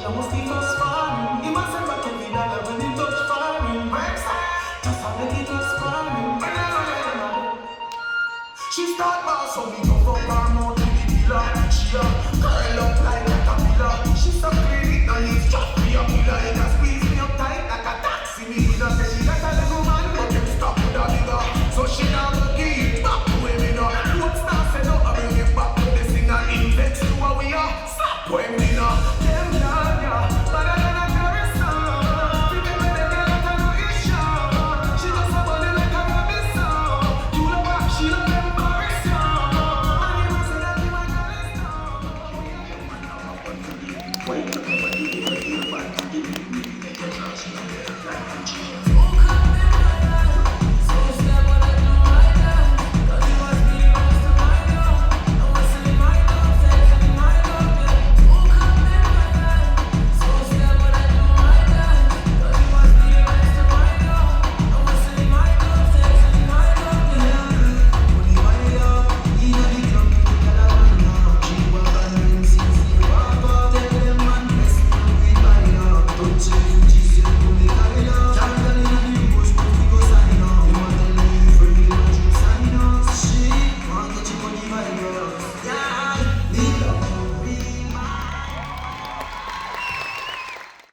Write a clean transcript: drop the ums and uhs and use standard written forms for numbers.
a mosquitoes farming. He must have got every dollar when he touch farming. Just a make it was farming. She start boss, so me go fuck her mouth to the dealer. She a curl up like a caterpillar. She so pretty, no need strap me up killer. You just squeeze me up tight like a taxi. Me either say she got a little man, but him stop with a bigger. So she now go give it back to him, you know. Don't start say no, I bring it back to the singer. Index to what we are, stop when we know. Them yeah, but I don't know carousel. People when they get out of no issue. She just a body like a rabbit sound. You love her, she love them Paris, yo. And you must say that you my girl is down.